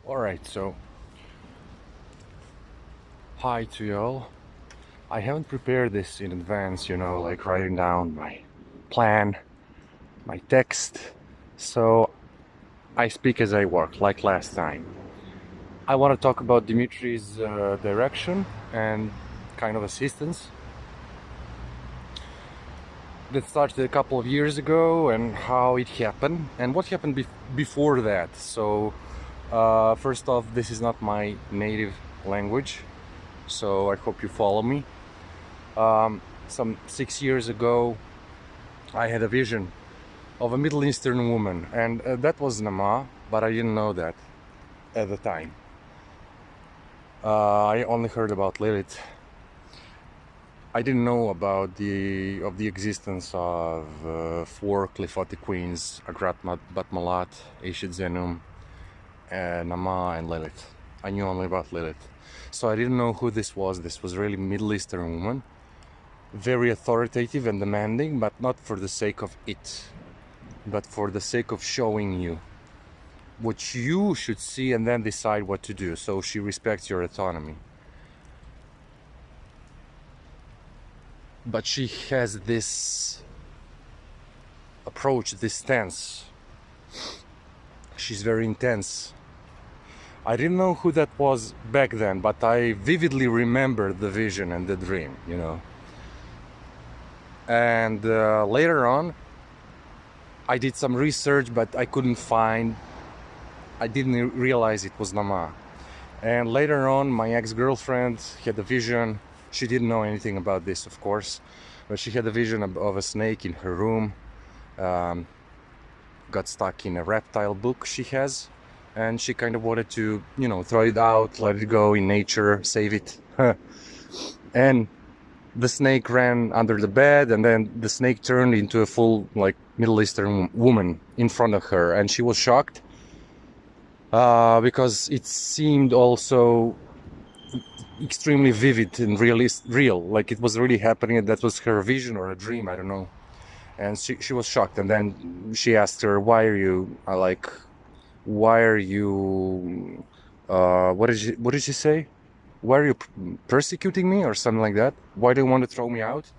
Alright, so hi to y'all. I haven't prepared this in advance, like writing down my plan, my text, so I speak as I work, like last time. I want to talk about Dmitry's direction and kind of assistance that started a couple of years ago and how it happened and what happened before that. So, first off, this is not my native language, so I hope you follow me. Some 6 years ago, I had a vision of a Middle Eastern woman, and that was Namaah, but I didn't know that at the time. I only heard about Lilith. I didn't know about the existence of four Qliphoti queens: Agrat, Batmalat, Eshid Zenum, Namaah, and Lilith. I knew only about Lilith, so I didn't know who this was. This was really Middle Eastern woman, very authoritative and demanding, but not for the sake of it, but for the sake of showing you what you should see and then decide what to do. So she respects your autonomy. But she has this approach, this stance. She's very intense. I didn't know who that was back then, but I vividly remember the vision and the dream, And later on, I did some research, but I didn't realize it was Namaah. And later on, my ex-girlfriend had a vision. She didn't know anything about this, of course, but she had a vision of a snake in her room. Got stuck in a reptile book she has, and she kind of wanted to, throw it out, let it go in nature, save it. And the snake ran under the bed, and then the snake turned into a full, Middle Eastern woman in front of her, and she was shocked because it seemed also extremely vivid and real, like it was really happening. That was her vision or a dream, I don't know. And she was shocked, and then she asked her, why are you what did she say? Why are you persecuting me or something like that? Why do you want to throw me out?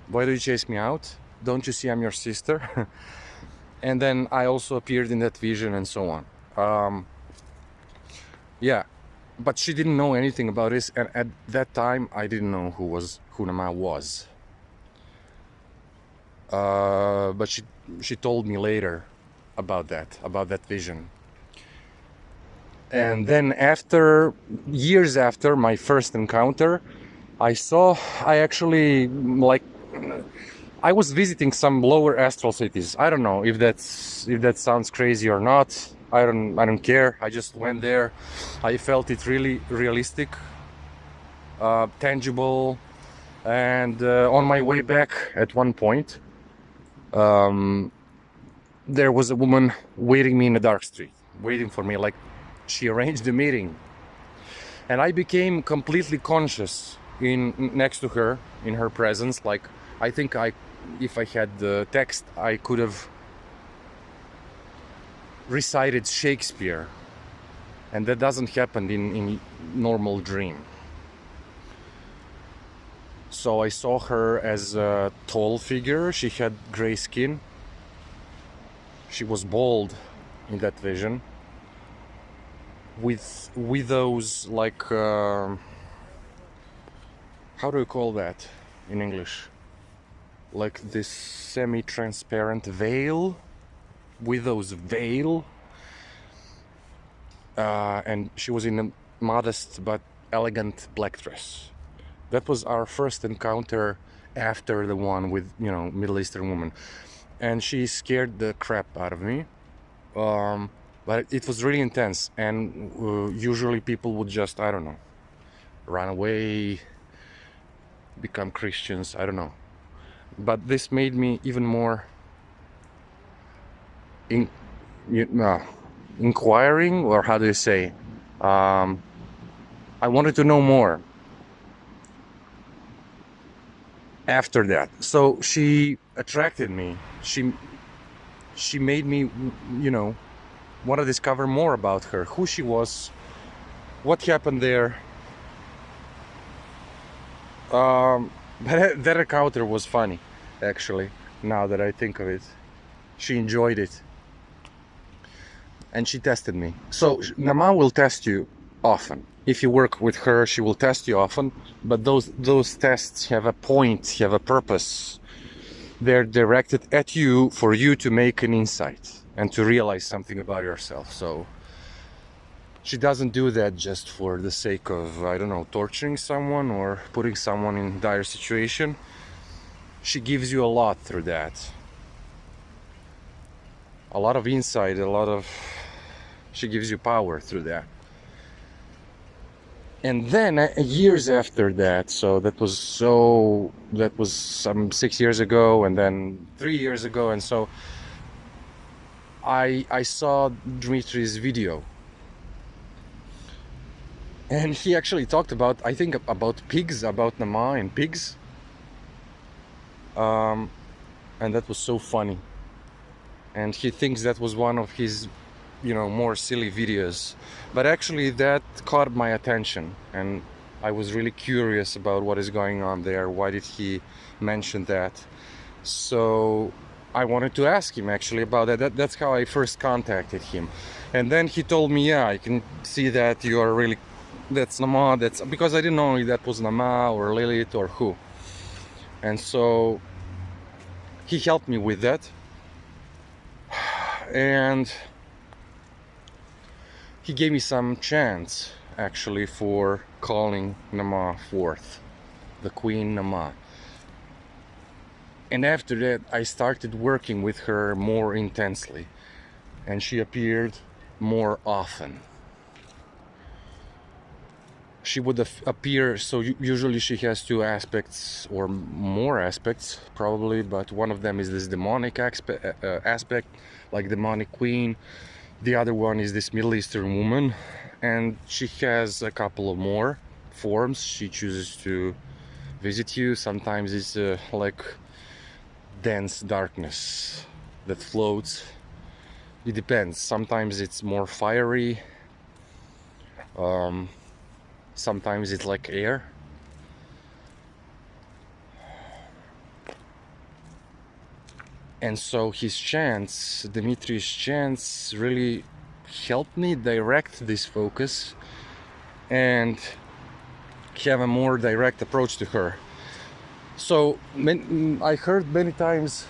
Why do you chase me out? Don't you see I'm your sister? And then I also appeared in that vision and so on. Yeah, but she didn't know anything about this, and at that time I didn't know who Namaah was. But she told me later about that vision. And then years after my first encounter, I was visiting some lower astral cities. I don't know if that sounds crazy or not. I don't care. I just went there. I felt it really realistic, tangible. And on my way back, at one point, there was a woman waiting me in a dark street, waiting for me. Like, she arranged the meeting, and I became completely conscious next to her, in her presence. Like, I think if I had the text, I could have recited Shakespeare, and that doesn't happen in normal dream. So I saw her as a tall figure. She had gray skin. She was bald in that vision, with those, how do you call that in English? Like this semi-transparent veil, widow's veil. And she was in a modest but elegant black dress. That was our first encounter after the one with, Middle Eastern woman. And she scared the crap out of me. But it was really intense. And usually people would just, I don't know, run away, become Christians, I don't know. But this made me even more inquiring, or how do you say? I wanted to know more after that. So she attracted me. She made me, want to discover more about her, who she was, what happened there. But that encounter was funny, actually, now that I think of it. She enjoyed it. And she tested me. So Namaah will test you often. If you work with her, she will test you often. But those tests have a point, have a purpose. They're directed at you for you to make an insight and to realize something about yourself. So she doesn't do that just for the sake of, I don't know, torturing someone or putting someone in a dire situation. She gives you a lot through that. A lot of insight, she gives you power through that. And then years after that, so that was some 6 years ago, and then 3 years ago, and so I saw Dmitry's video. And he actually talked about, I think, about pigs, about Namaah and pigs. And that was so funny. And he thinks that was one of his, more silly videos. But actually that caught my attention. And I was really curious about what is going on there. Why did he mention that? So I wanted to ask him actually about that. That's how I first contacted him. And then he told me, yeah, I can see that you are really... That's Namaah, that's because I didn't know if that was Namaah or Lilith or who. And so he helped me with that. And he gave me some chance actually for calling Namaah forth, the Queen Namaah. And after that I started working with her more intensely, and she appeared more often. She would appear, so usually she has two aspects, or more aspects probably, but one of them is this demonic aspect, like demonic queen. The other one is this Middle Eastern woman, and she has a couple of more forms. She chooses to visit you. Sometimes it's like dense darkness that floats. It depends. Sometimes it's more fiery. Sometimes it's like air. And so his chants, Dmitry's chants, really helped me direct this focus and have a more direct approach to her. So I heard many times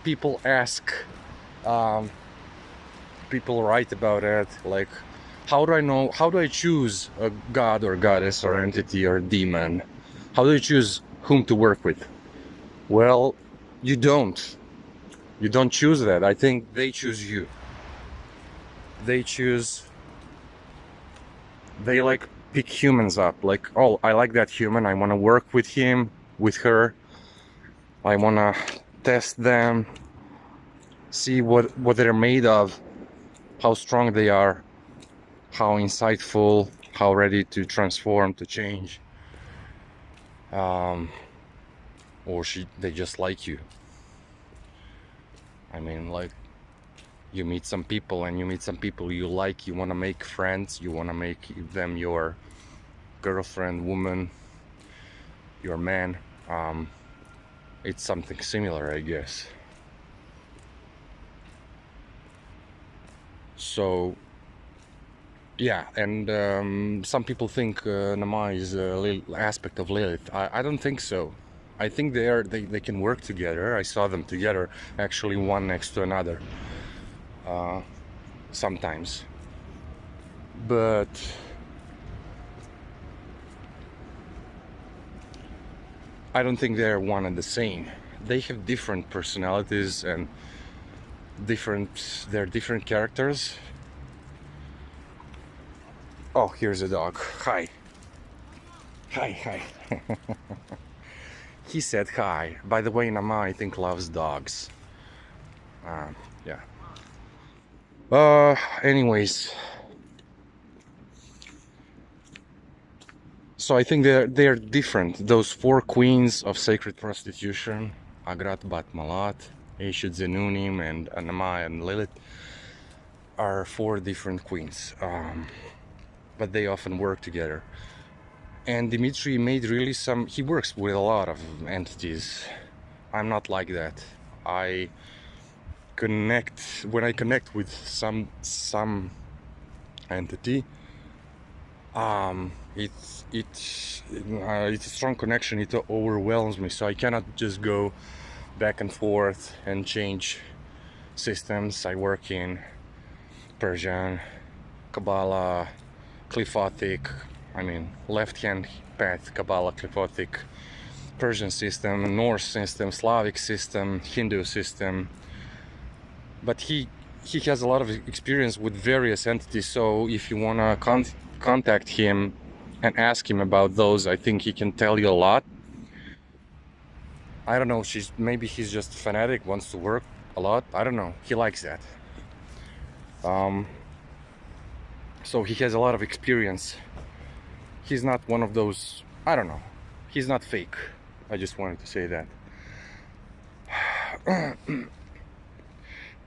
people ask, people write about it, like, how do I know, how do I choose a god or goddess or entity or demon? How do you choose whom to work with? Well, you don't choose that. I think they choose you. They like pick humans up, like, oh, I like that human, I want to work with him, with her, I want to test them, see what they're made of, how strong they are, how insightful, how ready to transform, to change, or they just like you. I mean, like, you meet some people and you meet some people you like, you want to make friends, you want to make them your girlfriend, woman, your man. It's something similar, I guess. So yeah, and some people think Namaah is a aspect of Lilith. I don't think so. I think they can work together. I saw them together, actually, one next to another, sometimes. But I don't think they're one and the same. They have different personalities and they're different characters. Oh, here's a dog. Hi. Hi. He said hi. By the way, Namaah, I think, loves dogs. Yeah. Anyways. So I think they're different. Those four queens of sacred prostitution, Agrat Bat Malat, Eshid Zenunim, and Namaah and Lilith. are 4 different queens, but they often work together. And Dmitry made really he works with a lot of entities. I'm not like that. When I connect with some entity, it's a strong connection. It overwhelms me, so I cannot just go back and forth and change systems. I work in Persian, Kabbalah, Qliphothic, left-hand path, Kabbalah, Qliphothic, Persian system, Norse system, Slavic system, Hindu system. But he has a lot of experience with various entities, so if you want to contact him and ask him about those, I think he can tell you a lot. I don't know, maybe he's just fanatic, wants to work a lot. I don't know, he likes that. So he has a lot of experience. He's not one of those, I don't know, he's not fake. I just wanted to say that.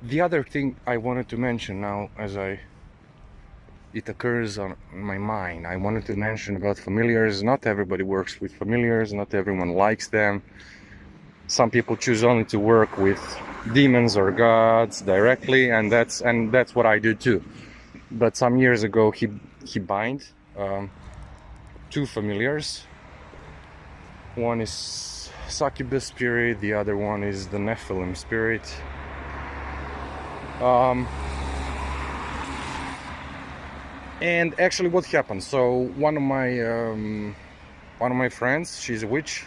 The other thing I wanted to mention now, it occurs on my mind, I wanted to mention about familiars. Not everybody works with familiars, not everyone likes them. Some people choose only to work with demons or gods directly, and that's what I do too. But some years ago he bind 2 familiars. One is Succubus spirit, the other one is the Nephilim spirit. And actually what happened, so one of my friends, she's a witch,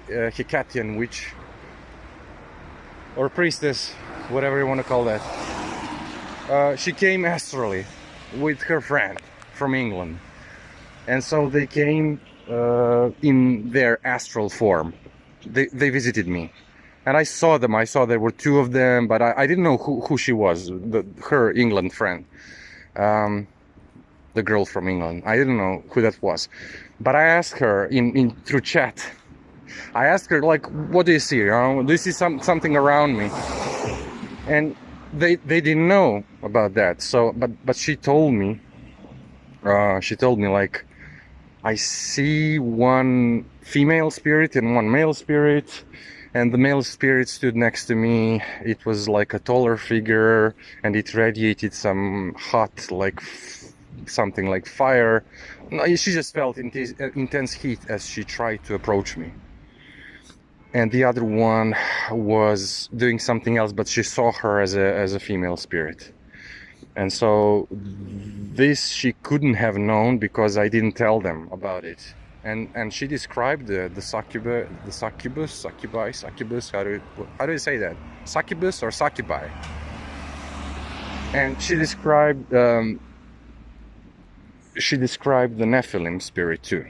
Hecatian witch or priestess, whatever you want to call that. She came astrally with her friend from England, and so they came in their astral form. They visited me, and I saw them. I saw there were 2 of them, but I didn't know who she was, her England friend, the girl from England. I didn't know who that was, but I asked her through chat. I asked her, like, what do you see? Do you see something around me? And they didn't know about that. So, but she told me. Like, I see one female spirit and one male spirit, and the male spirit stood next to me. It was like a taller figure, and it radiated some hot, like something like fire. She just felt intense heat as she tried to approach me. And the other one was doing something else, but she saw her as a female spirit. And so this she couldn't have known because I didn't tell them about it. And she described the succubus, how do you say that? Succubus or succubi? And she described the Nephilim spirit too.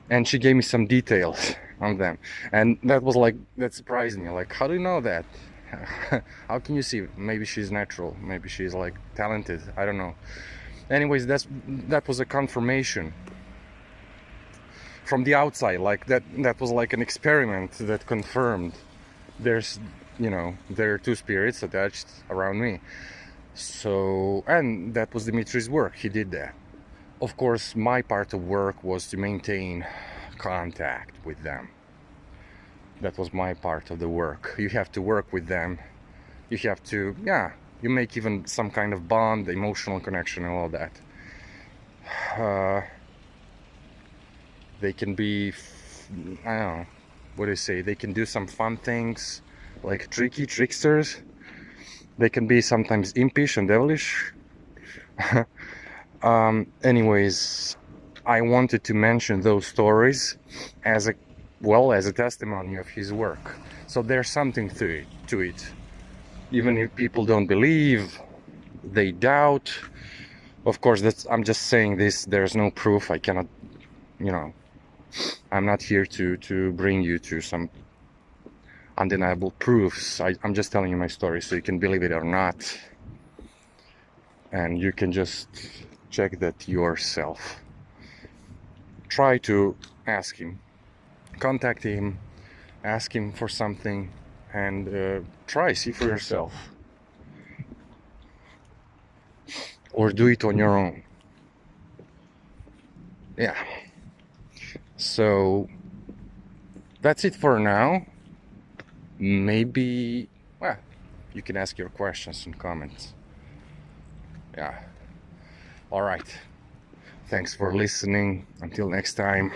And she gave me some details on them, and that surprised me. Like, how do you know that? How can you see? Maybe she's natural, maybe she's like talented, I don't know. Anyways, that was a confirmation from the outside, like that was like an experiment that confirmed there are 2 spirits attached around me. So, and that was Dmitry's work. He did that. Of course, my part of work was to maintain contact with them. That was my part of the work. You have to work with them. You have to, you make even some kind of bond, emotional connection and all that. They can be, I don't know, what do you say? They can do some fun things, like tricksters. They can be sometimes impish and devilish. Anyways, I wanted to mention those stories as a testimony of his work. So there's something to it. Even if people don't believe, they doubt. Of course, I'm just saying this. There's no proof. I cannot, I'm not here to bring you to some undeniable proofs. I'm just telling you my story so you can believe it or not. And you can just check that yourself. Try to ask him. Contact him, ask him for something, and see for yourself. or do it on your own. Yeah. So that's it for now. Maybe, well, you can ask your questions and comments. Yeah. All right. Thanks for listening. Until next time.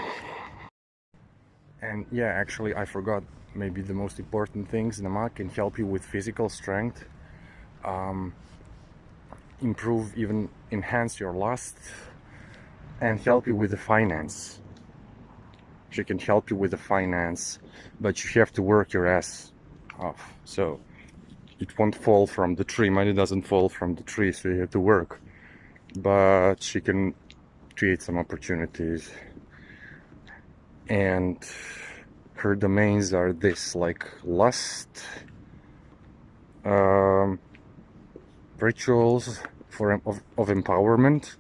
And yeah, actually, I forgot maybe the most important things. Namaah can help you with physical strength, improve, even enhance your lust, and help you with the finance. She can help you with the finance, but you have to work your ass off. So it won't fall from the tree. Money doesn't fall from the tree, so you have to work. But she can create some opportunities. And her domains are this, like lust, rituals of empowerment,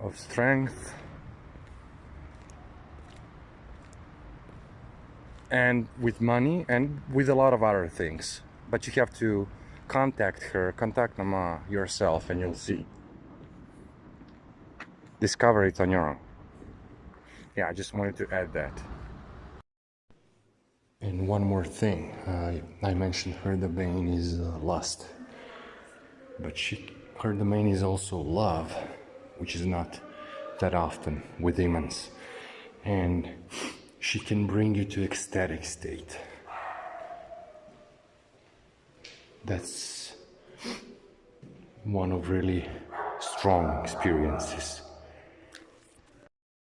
of strength, and with money, and with a lot of other things. But you have to contact her, contact Namaah yourself, and you'll see. Discover it on your own. Yeah, I just wanted to add that. And one more thing, I mentioned her domain is lust, but her domain is also love, which is not that often with demons, and she can bring you to ecstatic state. That's one of really strong experiences.